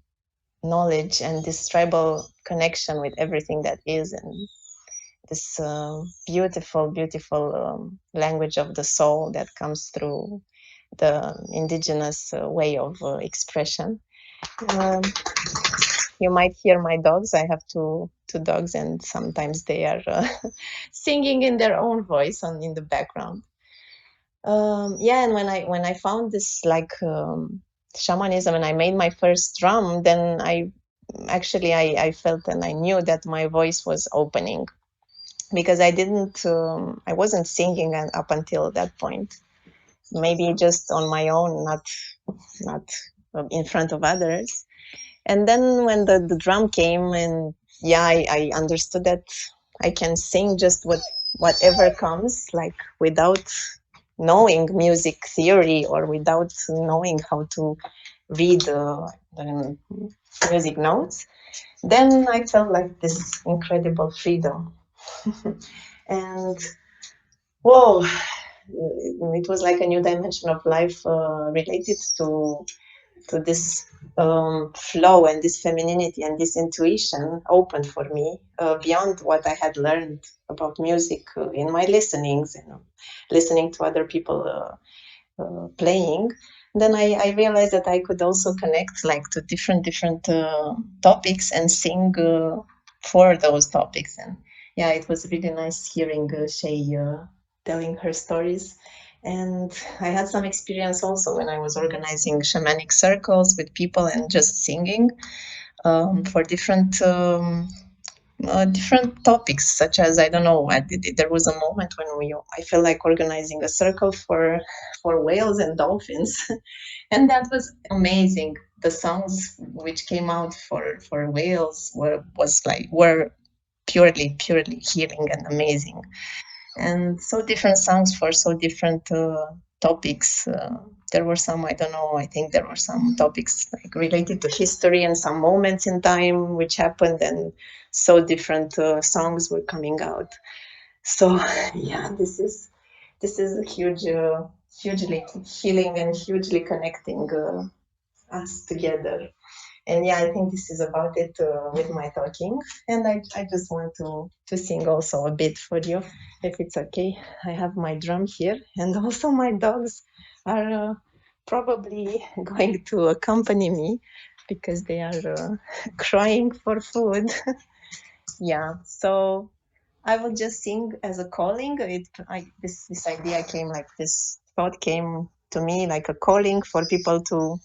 knowledge and this tribal connection with everything that is, and this beautiful, beautiful language of the soul that comes through the indigenous way of expression. Um, you might hear my dogs. I have two dogs, and sometimes they are singing in their own voice in the background. Yeah, and when I found this like shamanism, and I made my first drum, then I felt and I knew that my voice was opening, because I wasn't singing up until that point. Maybe just on my own, not in front of others. And then when the drum came, and yeah, I understood that I can sing just whatever comes, like without knowing music theory or without knowing how to read music notes. Then I felt like this incredible freedom. And whoa, it was like a new dimension of life related to this flow and this femininity and this intuition opened for me beyond what I had learned about music in my listenings and listening to other people playing. Then I realized that I could also connect like to different topics and sing for those topics. And yeah, it was really nice hearing Shay telling her stories. And I had some experience also when I was organizing shamanic circles with people and just singing for different topics, such as, I don't know, there was a moment when I felt like organizing a circle for whales and dolphins, and that was amazing. The songs which came out for whales were purely healing and amazing, and so different songs for so different topics. There were some, I don't know, I think there were some topics like related to history and some moments in time which happened, and so different songs were coming out. So yeah, this is a hugely healing and hugely connecting us together. And yeah, I think this is about it with my talking. And I just want to sing also a bit for you, if it's okay. I have my drum here, and also my dogs are probably going to accompany me because they are crying for food. Yeah, so I will just sing as a calling. This idea came, like this thought came to me like a calling for people to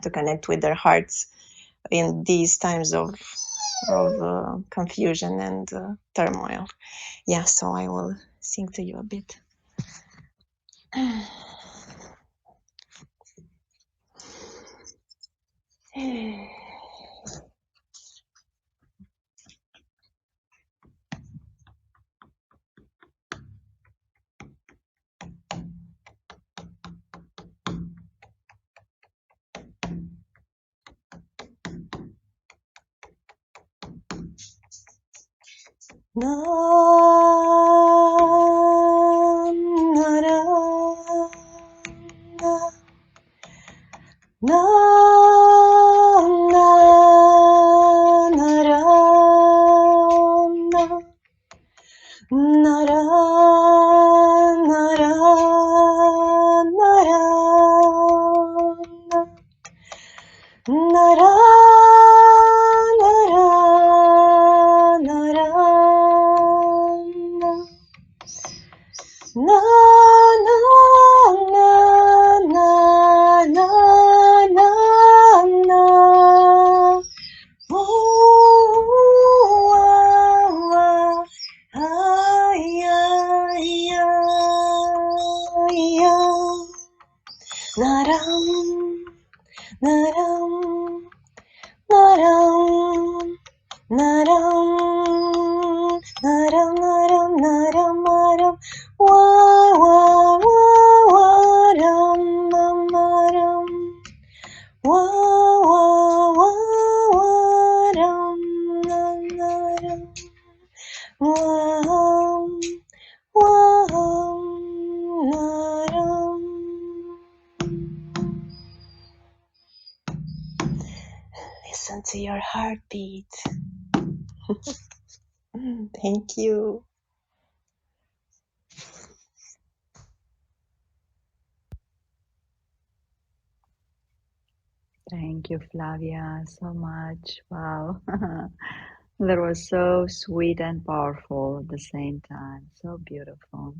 to connect with their hearts in these times of confusion and turmoil. Yeah, so I will sing to you a bit. Na, na, na, na, Naram, naram, listen to your heartbeat. Thank you. Thank you, Flavia, so much. Wow. That was so sweet and powerful at the same time. So beautiful.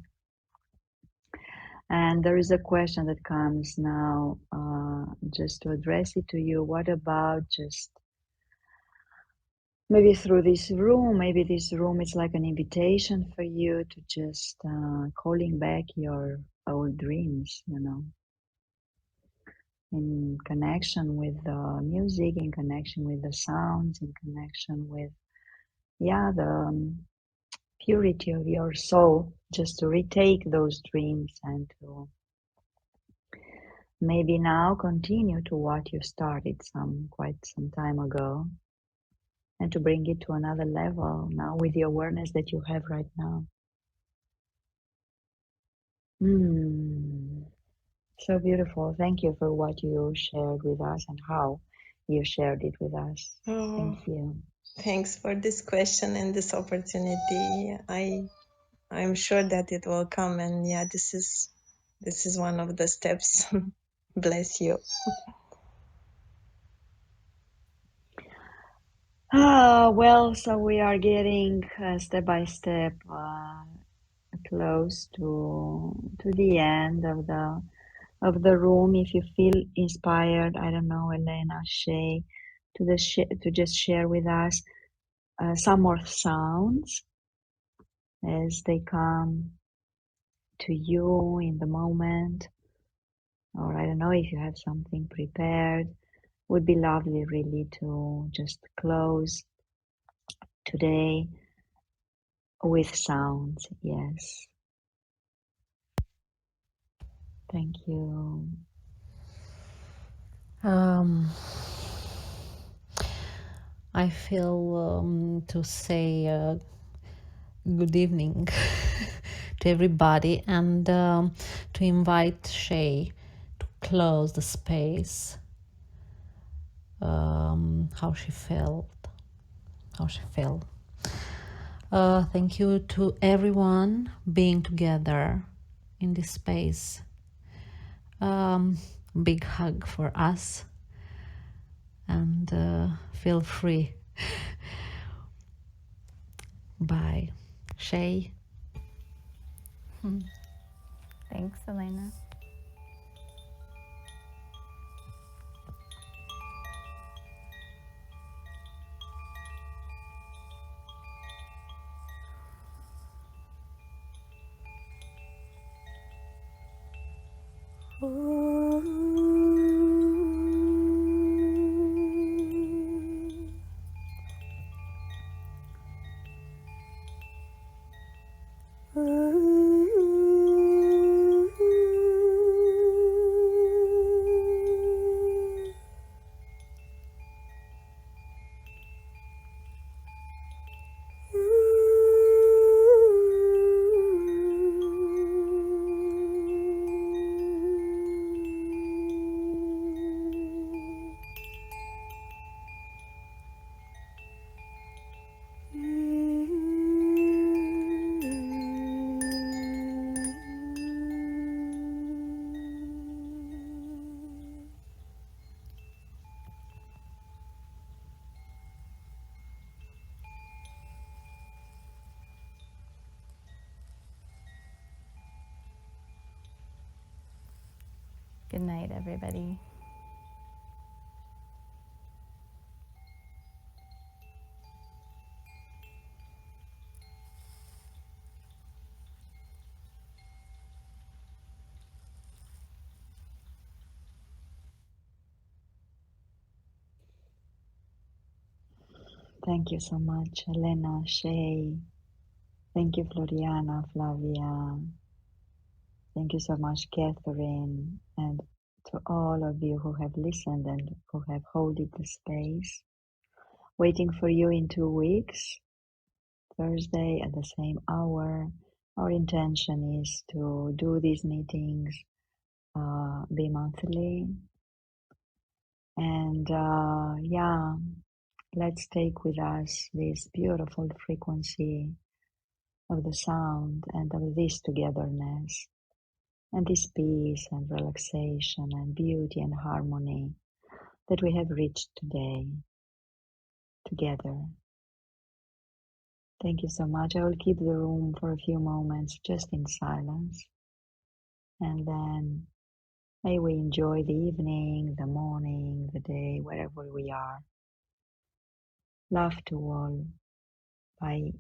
And there is a question that comes now, just to address it to you. What about just maybe through this room? Maybe this room is like an invitation for you to just calling back your old dreams, in connection with the music, in connection with the sounds, in connection with, yeah, the purity of your soul, just to retake those dreams and to maybe now continue to what you started quite some time ago, and to bring it to another level now with the awareness that you have right now. So beautiful. Thank you for what you shared with us and how you shared it with us. Oh, Thank you. thanks for this question and this opportunity. I'm sure that it will come, and yeah, this is one of the steps. Bless you. Well, so we are getting step by step close to the end of the room. If you feel inspired, I don't know, Elena, Shay, to just share with us some more sounds as they come to you in the moment, or I don't know if you have something prepared. Would be lovely, really, to just close today with sounds. Yes, thank you. Um, I feel to say good evening to everybody, and to invite Shay to close the space. How she felt, how she felt. Thank you to everyone being together in this space. Big hug for us, and feel free. Bye. Shay. Thanks, Elena. Good night, everybody. Thank you so much, Elena, Shay. Thank you, Floriana, Flavia. Thank you so much, Catherine, and to all of you who have listened and who have held the space. Waiting for you in 2 weeks, Thursday at the same hour. Our intention is to do these meetings bi-monthly, And yeah, let's take with us this beautiful frequency of the sound and of this togetherness and this peace and relaxation and beauty and harmony that we have reached today together. Thank you so much. I will keep the room for a few moments just in silence, and then may we enjoy the evening, the morning, the day, wherever we are. Love to all. Bye.